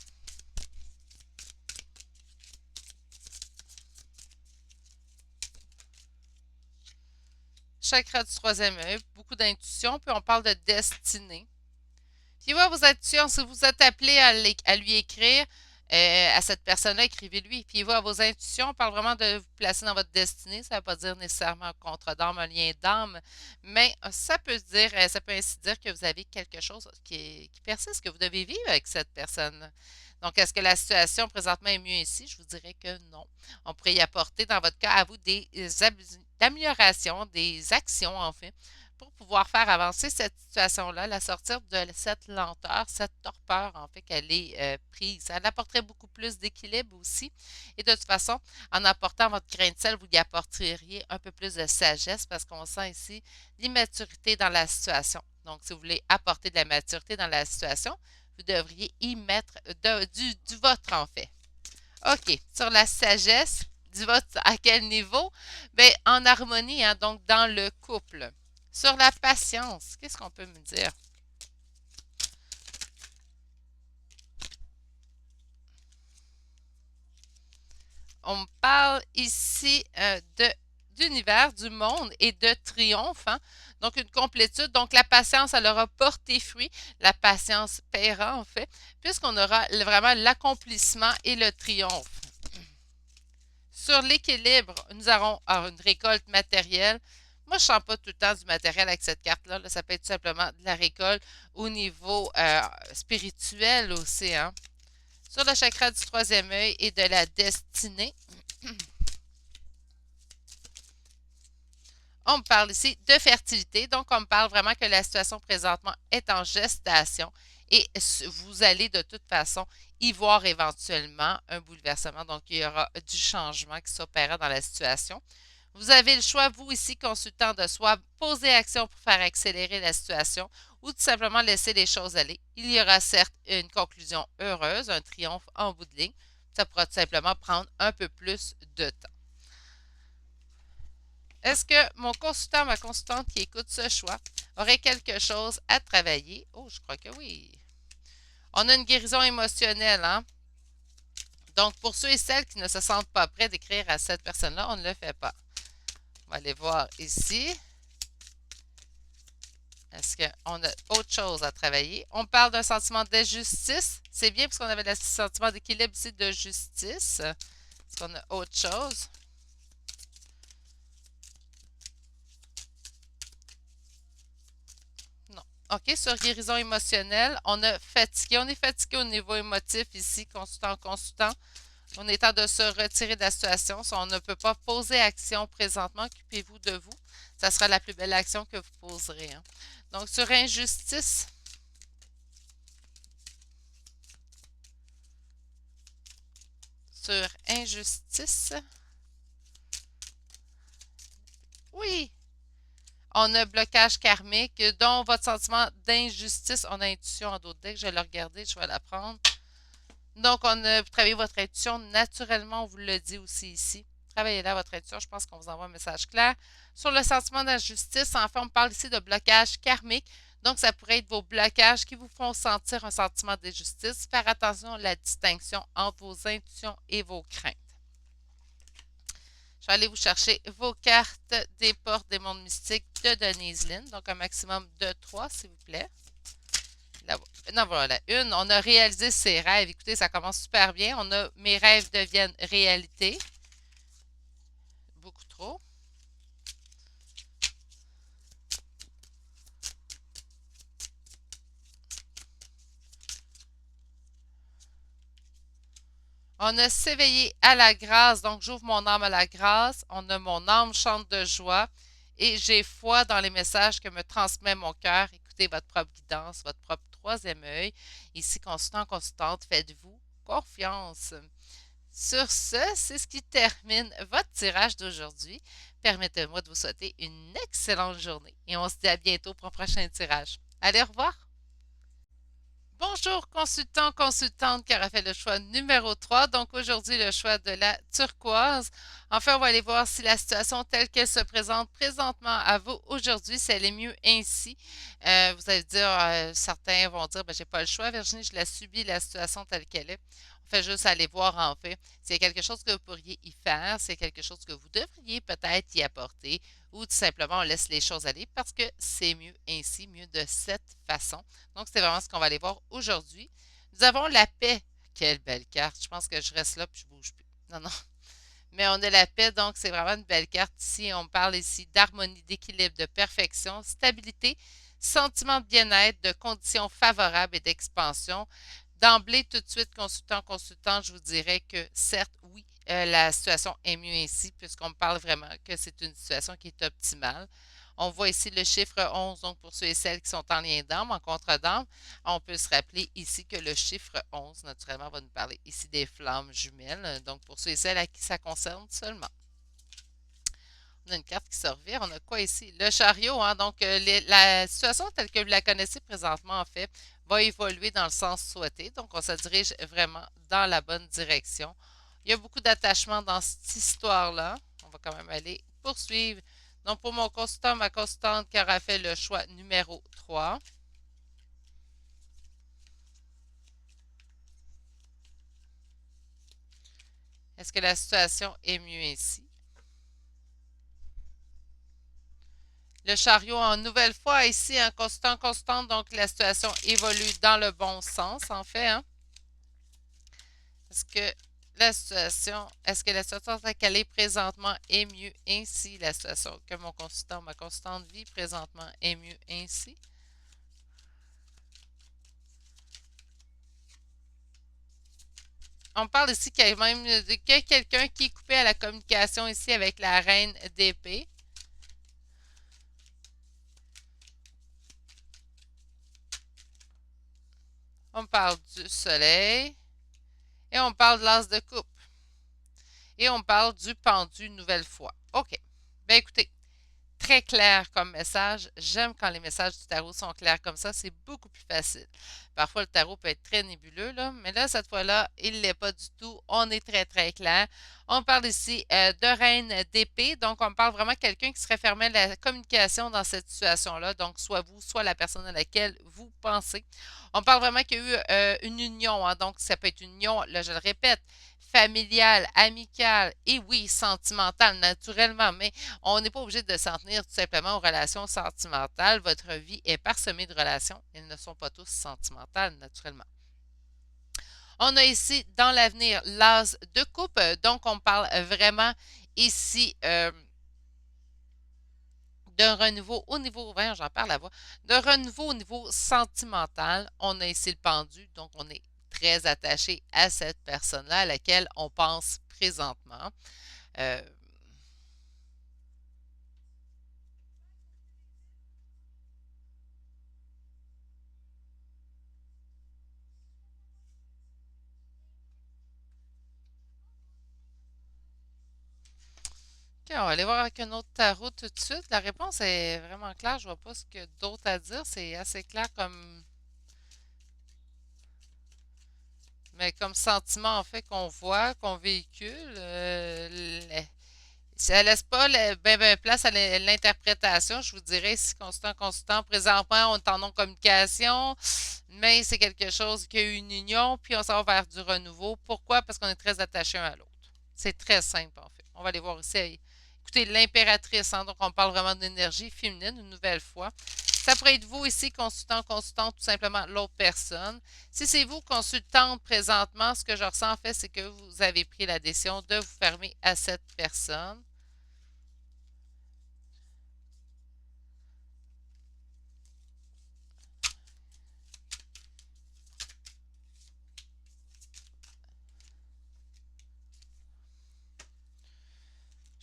Chakra du troisième œil, beaucoup d'intuition, puis on parle de destinée. Puis ouais, vos intuitions, si vous êtes appelé à lui écrire, à cette personne-là, écrivez-lui. Puis voir vos intuitions, on parle vraiment de vous placer dans votre destinée. Ça ne veut pas dire nécessairement un contre d'âme, un lien d'âme, mais ça peut dire, ça peut ainsi dire que vous avez quelque chose qui persiste, que vous devez vivre avec cette personne. Donc, est-ce que la situation présentement est mieux ici? Je vous dirais que non. On pourrait y apporter, dans votre cas, à vous des améliorations, des actions, en fait, pour pouvoir faire avancer cette situation-là, la sortir de cette lenteur, cette torpeur, en fait, qu'elle est prise. Elle apporterait beaucoup plus d'équilibre aussi. Et de toute façon, en apportant votre grain de sel, vous y apporteriez un peu plus de sagesse parce qu'on sent ici l'immaturité dans la situation. Donc, si vous voulez apporter de la maturité dans la situation, vous devriez y mettre du vôtre, en fait. OK. Sur la sagesse, du vôtre à quel niveau? Bien, en harmonie, hein, donc dans le couple. Sur la patience, qu'est-ce qu'on peut me dire? On me parle ici d'univers, du monde et de triomphe. Hein? Donc, une complétude. Donc, la patience, elle aura porté fruit. La patience paiera, en fait, puisqu'on aura vraiment l'accomplissement et le triomphe. Sur l'équilibre, nous aurons une récolte matérielle. Moi, je ne sens pas tout le temps du matériel avec cette carte-là. Là, ça peut être tout simplement de la récolte au niveau spirituel aussi. Hein? Sur le chakra du troisième œil et de la destinée, on me parle ici de fertilité. Donc, on me parle vraiment que la situation présentement est en gestation et vous allez de toute façon y voir éventuellement un bouleversement. Donc, il y aura du changement qui s'opérera dans la situation. Vous avez le choix, vous ici, consultant de soi, poser action pour faire accélérer la situation ou tout simplement laisser les choses aller. Il y aura certes une conclusion heureuse, un triomphe en bout de ligne. Ça pourra tout simplement prendre un peu plus de temps. Est-ce que mon consultant, ma consultante qui écoute ce choix aurait quelque chose à travailler? Oh, je crois que oui. On a une guérison émotionnelle, hein? Donc, pour ceux et celles qui ne se sentent pas prêts d'écrire à cette personne-là, on ne le fait pas. On va aller voir ici. Est-ce qu'on a autre chose à travailler? On parle d'un sentiment d'injustice. C'est bien parce qu'on avait le sentiment d'équilibre ici de justice. Est-ce qu'on a autre chose? Non. OK, sur guérison émotionnelle, on a fatigué. On est fatigué au niveau émotif ici, consultant, consultant. On est temps de se retirer de la situation. Si on ne peut pas poser action présentement, occupez-vous de vous. Ça sera la plus belle action que vous poserez. Hein. Donc, sur injustice, oui, on a blocage karmique, dont votre sentiment d'injustice. On a intuition en d'autres decks. Je vais le regarder, je vais la prendre. Donc, on a travaillé votre intuition naturellement, on vous le dit aussi ici. Travaillez là votre intuition, je pense qu'on vous envoie un message clair. Sur le sentiment d'injustice, enfin, on parle ici de blocage karmique. Donc, ça pourrait être vos blocages qui vous font sentir un sentiment d'injustice. Faire attention à la distinction entre vos intuitions et vos craintes. Je vais aller vous chercher vos cartes des portes des mondes mystiques de Denise Lynn. Donc, un maximum de 3, s'il vous plaît. Non, voilà, une, on a réalisé ses rêves. Écoutez, ça commence super bien. Mes rêves deviennent réalité. Beaucoup trop. On a s'éveiller à la grâce, donc j'ouvre mon âme à la grâce. On a mon âme chante de joie et j'ai foi dans les messages que me transmet mon cœur. Écoutez votre propre guidance, votre propre troisième œil. Ici, consultant, consultante, faites-vous confiance. Sur ce, c'est ce qui termine votre tirage d'aujourd'hui. Permettez-moi de vous souhaiter une excellente journée et on se dit à bientôt pour un prochain tirage. Allez, au revoir! Bonjour, consultant, consultante qui aura fait le choix numéro 3. Donc aujourd'hui, le choix de la turquoise. Enfin, on va aller voir si la situation telle qu'elle se présente présentement à vous aujourd'hui, si elle est mieux ainsi. Vous allez dire, certains vont dire, ben, j'ai pas le choix, Virginie, je la subis, la situation telle qu'elle est. On fait juste aller voir en fait s'il y a quelque chose que vous pourriez y faire, s'il y a quelque chose que vous devriez peut-être y apporter, ou tout simplement on laisse les choses aller parce que c'est mieux ainsi, mieux de cette façon. Donc, c'est vraiment ce qu'on va aller voir aujourd'hui. Nous avons la paix. Quelle belle carte. Je pense que je reste là puis je bouge plus. Non, non. Mais on a la paix, donc c'est vraiment une belle carte ici. On parle ici d'harmonie, d'équilibre, de perfection, stabilité, sentiment de bien-être, de conditions favorables et d'expansion. D'emblée, tout de suite, consultant, consultant, je vous dirais que certes, oui, la situation est mieux ainsi, puisqu'on me parle vraiment que c'est une situation qui est optimale. On voit ici le chiffre 11, donc pour ceux et celles qui sont en lien d'âme, en contre-d'âme, on peut se rappeler ici que le chiffre 11, naturellement, va nous parler ici des flammes jumelles, donc pour ceux et celles à qui ça concerne seulement. On a une carte qui se revire. On a quoi ici? Le chariot, hein? Donc, la situation telle que vous la connaissez présentement, en fait, va évoluer dans le sens souhaité. Donc, on se dirige vraiment dans la bonne direction. Il y a beaucoup d'attachement dans cette histoire-là. On va quand même aller poursuivre. Donc, pour mon consultant, ma consultante qui aura fait le choix numéro 3. Est-ce que la situation est mieux ici? Le chariot en nouvelle fois ici, un constant, constante, donc la situation évolue dans le bon sens, en fait. Hein? Est-ce que la situation telle qu'elle est présentement est mieux ainsi? La situation que mon consultant, ma constante vit présentement est mieux ainsi? On parle ici qu'il y a même quelqu'un qui est coupé à la communication ici avec la reine d'épée. On parle du soleil et on parle de l'as de coupe. Et on parle du pendu une nouvelle fois. OK. Ben écoutez, très clair comme message. J'aime quand les messages du tarot sont clairs comme ça. C'est beaucoup plus facile. Parfois, le tarot peut être très nébuleux, là, mais là, cette fois-là, il ne l'est pas du tout. On est très, très clair. On parle ici de reine d'épée. Donc, on parle vraiment de quelqu'un qui serait fermé à la communication dans cette situation-là. Donc, soit vous, soit la personne à laquelle vous pensez. On parle vraiment qu'il y a eu une union. Hein, donc, ça peut être une union, là, je le répète, familiale, amicale et oui, sentimentale, naturellement. Mais on n'est pas obligé de s'en tenir tout simplement aux relations sentimentales. Votre vie est parsemée de relations. Elles ne sont pas tous sentimentales, naturellement. On a ici, dans l'avenir, l'as de coupe. Donc, on parle vraiment ici d'un renouveau au niveau, voyons, j'en parle à voix, de renouveau au niveau sentimental. On a ici le pendu, donc on est très attaché à cette personne-là à laquelle on pense présentement. Euh, OK, on va aller voir avec un autre tarot tout de suite. La réponse est vraiment claire. Je vois pas ce que d'autre à dire. C'est assez clair mais comme sentiment en fait qu'on voit, qu'on véhicule. Ça laisse pas ben place à l'interprétation. Je vous dirais si constant, constant. Présentement, on est en non-communication, mais c'est quelque chose qui a eu une union, puis on s'en va vers du renouveau. Pourquoi? Parce qu'on est très attaché un à l'autre. C'est très simple, en fait. On va aller voir ici. Écoutez, l'impératrice, hein, donc on parle vraiment d'énergie féminine, une nouvelle fois. Ça pourrait être vous ici, consultant, consultante, tout simplement l'autre personne. Si c'est vous, consultante, présentement, ce que je ressens en fait, c'est que vous avez pris la décision de vous fermer à cette personne.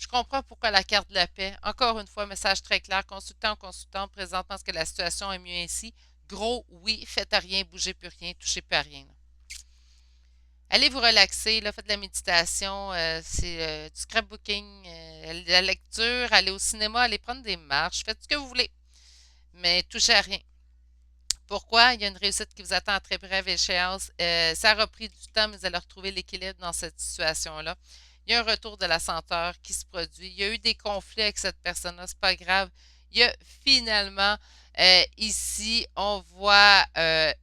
Je comprends pourquoi la carte de la paix. Encore une fois, message très clair. Consultant, consultant, présentement, est-ce que la situation est mieux ainsi? Gros, oui. Faites à rien, bougez plus rien, touchez plus à rien. Là. Allez vous relaxer, là, faites de la méditation, c'est du scrapbooking, la lecture, allez au cinéma, allez prendre des marches, faites ce que vous voulez, mais touchez à rien. Pourquoi? Il y a une réussite qui vous attend à très brève échéance. Ça a repris du temps, mais vous allez retrouver l'équilibre dans cette situation-là. Il y a un retour de la senteur qui se produit. Il y a eu des conflits avec cette personne-là, c'est pas grave. Il y a finalement, ici, on voit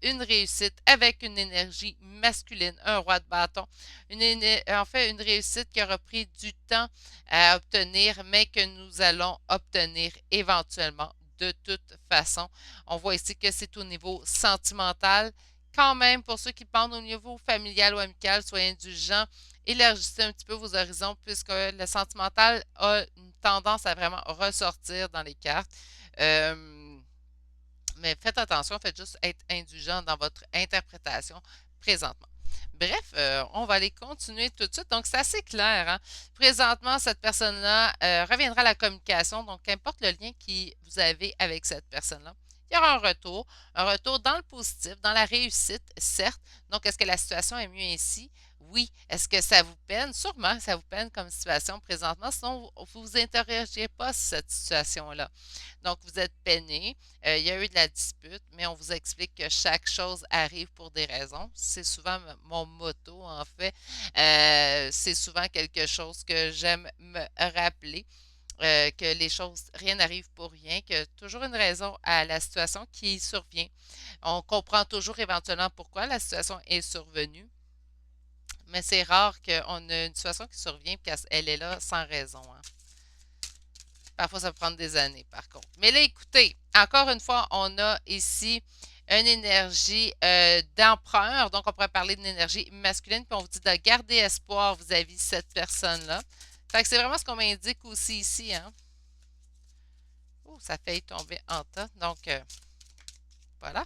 une réussite avec une énergie masculine, un roi de bâton. En fait, une réussite qui aura pris du temps à obtenir, mais que nous allons obtenir éventuellement de toute façon. On voit ici que c'est au niveau sentimental. Quand même, pour ceux qui pensent au niveau familial ou amical, soyez indulgents, élargissez un petit peu vos horizons puisque le sentimental a une tendance à vraiment ressortir dans les cartes. Euh, mais faites attention, faites juste être indulgent dans votre interprétation présentement. Bref, on va aller continuer tout de suite. Donc, c'est assez clair. Hein? Présentement, cette personne-là reviendra à la communication. Donc, qu'importe le lien que vous avez avec cette personne-là, il y aura un retour dans le positif, dans la réussite, certes. Donc, est-ce que la situation est mieux ainsi? Oui. Est-ce que ça vous peine? Sûrement, ça vous peine comme situation présentement. Sinon, vous ne vous interrogez pas sur cette situation-là. Donc, vous êtes peiné. Il y a eu de la dispute, mais on vous explique que chaque chose arrive pour des raisons. C'est souvent mon motto, en fait. C'est souvent quelque chose que j'aime me rappeler. Que les choses, rien n'arrive pour rien, qu'il y a toujours une raison à la situation qui survient. On comprend toujours éventuellement pourquoi la situation est survenue, mais c'est rare qu'on ait une situation qui survient et qu'elle est là sans raison. Hein. Parfois, ça peut prendre des années, par contre. Mais là, écoutez, encore une fois, on a ici une énergie d'empereur. Donc, on pourrait parler d'une énergie masculine. Puis, on vous dit de garder espoir vis-à-vis de cette personne-là. Fait que c'est vraiment ce qu'on m'indique aussi ici. Hein? Oh, ça fait tomber en tas. Donc, voilà.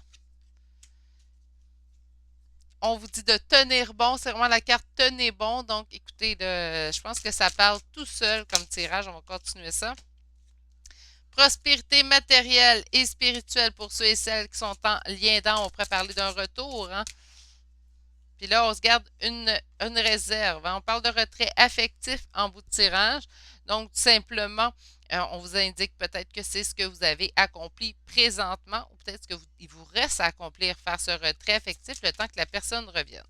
On vous dit de tenir bon. C'est vraiment la carte tenez bon. Donc, écoutez, je pense que ça parle tout seul comme tirage. On va continuer ça. Prospérité matérielle et spirituelle pour ceux et celles qui sont en lien d'âme. On pourrait parler d'un retour. Hein? Puis là, on se garde une réserve. Hein? On parle de retrait affectif en bout de tirage. Donc, tout simplement, on vous indique peut-être que c'est ce que vous avez accompli présentement ou peut-être qu'il vous reste à accomplir, faire ce retrait affectif le temps que la personne revienne.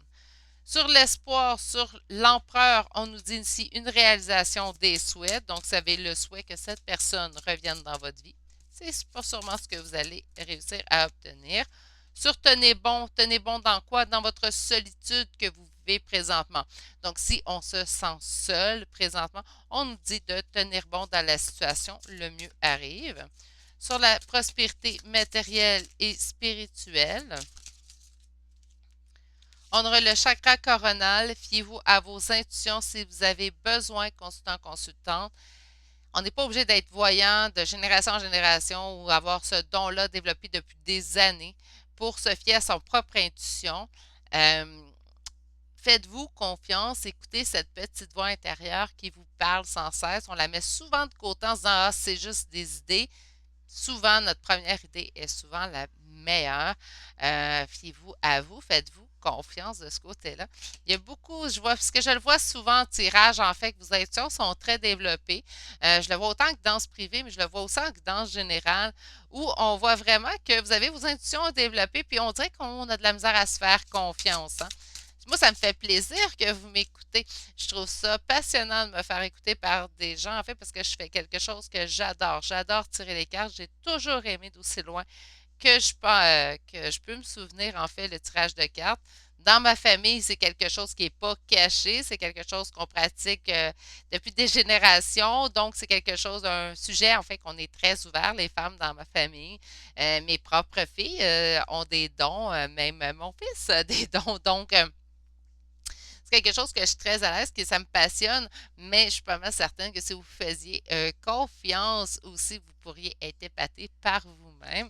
Sur l'espoir, sur l'empereur, on nous dit ici une réalisation des souhaits. Donc, vous avez le souhait que cette personne revienne dans votre vie. C'est pas sûrement ce que vous allez réussir à obtenir. Sur tenez bon dans quoi? Dans votre solitude que vous vivez présentement. Donc, si on se sent seul présentement, on nous dit de tenir bon dans la situation, le mieux arrive. Sur la prospérité matérielle et spirituelle, on aura le chakra coronal. Fiez-vous à vos intuitions si vous avez besoin, consultant, consultante. On n'est pas obligé d'être voyant de génération en génération ou avoir ce don-là développé depuis des années pour se fier à son propre intuition. Faites-vous confiance, écoutez cette petite voix intérieure qui vous parle sans cesse. On la met souvent de côté en se disant ah, c'est juste des idées. Souvent, notre première idée est souvent la meilleure. Fiez-vous à vous, faites-vous confiance de ce côté-là. Il y a beaucoup, je vois, parce que je le vois souvent en tirage, en fait, que vos intuitions sont très développées. Je le vois autant que dans ce privé, mais je le vois aussi que dans ce général, où on voit vraiment que vous avez vos intuitions développées, puis on dirait qu'on a de la misère à se faire confiance. Hein? Moi, ça me fait plaisir que vous m'écoutez. Je trouve ça passionnant de me faire écouter par des gens, en fait, parce que je fais quelque chose que j'adore. J'adore tirer les cartes. J'ai toujours aimé d'aussi loin que je peux me souvenir, en fait, le tirage de cartes. Dans ma famille, c'est quelque chose qui n'est pas caché, c'est quelque chose qu'on pratique depuis des générations. Donc, c'est quelque chose, un sujet, en fait, qu'on est très ouvert, les femmes dans ma famille. Mes propres filles ont des dons, même mon fils a des dons. Donc, c'est quelque chose que je suis très à l'aise, que ça me passionne, mais je suis pas mal certaine que si vous faisiez confiance aussi, vous pourriez être épaté par vous-même.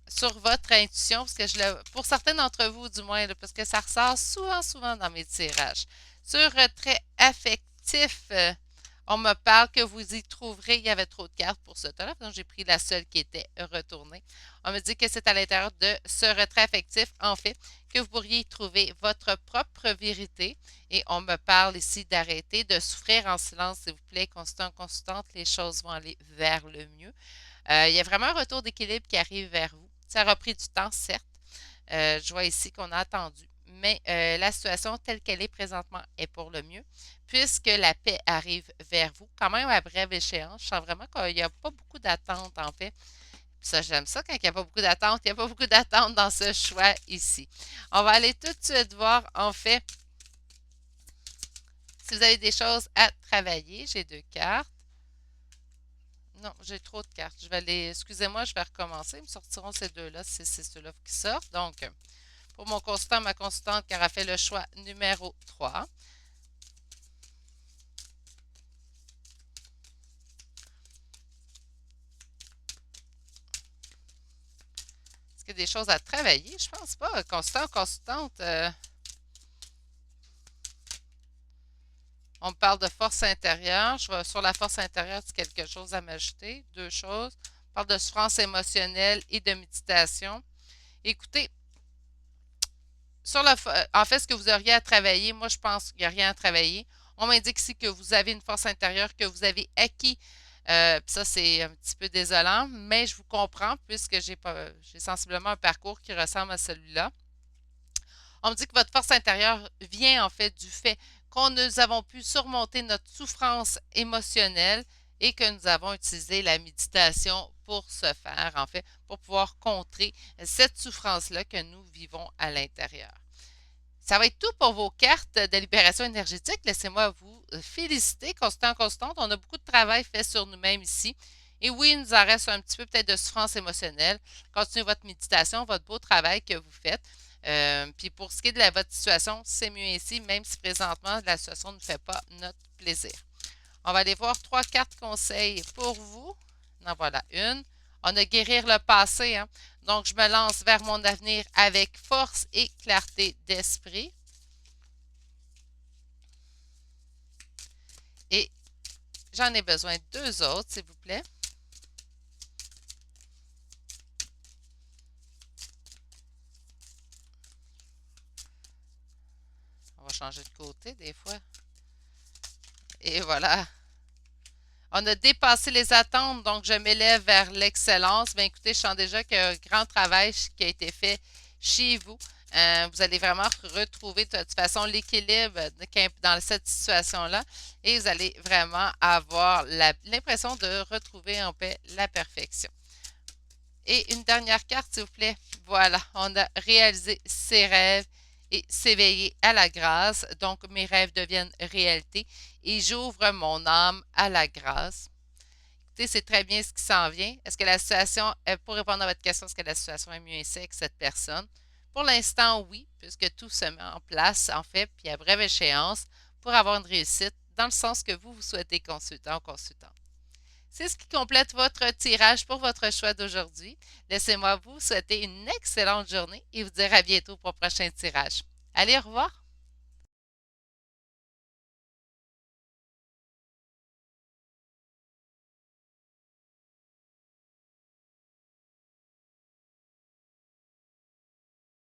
Sur votre intuition, parce que pour certains d'entre vous du moins, là, parce que ça ressort souvent, souvent dans mes tirages. Sur retrait affectif, On me parle que vous y trouverez, il y avait trop de cartes pour ce temps-là, donc j'ai pris la seule qui était retournée. On me dit que c'est à l'intérieur de ce retrait affectif, en fait, que vous pourriez y trouver votre propre vérité. Et on me parle ici d'arrêter de souffrir en silence, s'il vous plaît, consultant, consultante, les choses vont aller vers le mieux. Il y a vraiment un retour d'équilibre qui arrive vers vous. Ça aura pris du temps, certes. Je vois ici qu'on a attendu, mais la situation telle qu'elle est présentement est pour le mieux, puisque la paix arrive vers vous, quand même à brève échéance. Je sens vraiment qu'il n'y a pas beaucoup d'attente, en fait. Ça, j'aime ça quand il n'y a pas beaucoup d'attente. Il n'y a pas beaucoup d'attente dans ce choix ici. On va aller tout de suite voir, en fait, si vous avez des choses à travailler. J'ai deux cartes. Non, j'ai trop de cartes. Je vais les. Excusez-moi, je vais recommencer. Ils me sortiront ces deux-là si c'est ceux-là qui sortent. Donc, pour mon consultant, ma consultante qui aura fait le choix numéro 3. Est-ce qu'il y a des choses à travailler? Je pense pas. Consultant, consultante. On me parle de force intérieure. Je vais sur la force intérieure, c'est quelque chose à m'ajouter. Deux choses. On parle de souffrance émotionnelle et de méditation. Écoutez, en fait, ce que vous auriez à travailler, moi, je pense qu'il n'y a rien à travailler. On m'indique ici que vous avez une force intérieure que vous avez acquis. Ça, c'est un petit peu désolant, mais je vous comprends puisque j'ai sensiblement un parcours qui ressemble à celui-là. On me dit que votre force intérieure vient en fait du fait qu'on nous avons pu surmonter notre souffrance émotionnelle et que nous avons utilisé la méditation pour ce faire, en fait, pour pouvoir contrer cette souffrance-là que nous vivons à l'intérieur. Ça va être tout pour vos cartes de libération énergétique. Laissez-moi vous féliciter, constant, constante. On a beaucoup de travail fait sur nous-mêmes ici. Et oui, il nous en reste un petit peu peut-être de souffrance émotionnelle. Continuez votre méditation, votre beau travail que vous faites. Puis pour ce qui est de votre situation, c'est mieux ainsi, même si présentement la situation ne fait pas notre plaisir. On va aller voir trois cartes conseils pour vous. En voilà une. On a guérir le passé, hein? Donc, je me lance vers mon avenir avec force et clarté d'esprit. Et j'en ai besoin de deux autres, s'il vous plaît. On va changer de côté des fois. Et voilà. On a dépassé les attentes, donc je m'élève vers l'excellence. Bien, écoutez, je sens déjà qu'il y a un grand travail qui a été fait chez vous. Vous allez vraiment retrouver de toute façon l'équilibre dans cette situation-là et vous allez vraiment avoir l'impression de retrouver en paix la perfection. Et une dernière carte, s'il vous plaît. Voilà, on a réalisé ses rêves et s'éveiller à la grâce. Donc, mes rêves deviennent réalité et j'ouvre mon âme à la grâce. Écoutez, c'est très bien ce qui s'en vient. Est-ce que la situation, pour répondre à votre question, est-ce que la situation est mieux ainsi avec cette personne? Pour l'instant, oui, puisque tout se met en place, en fait, puis à brève échéance, pour avoir une réussite dans le sens que vous souhaitez consultant ou consultant. C'est ce qui complète votre tirage pour votre choix d'aujourd'hui. Laissez-moi vous souhaiter une excellente journée et vous dire à bientôt pour le prochain tirage. Allez, au revoir!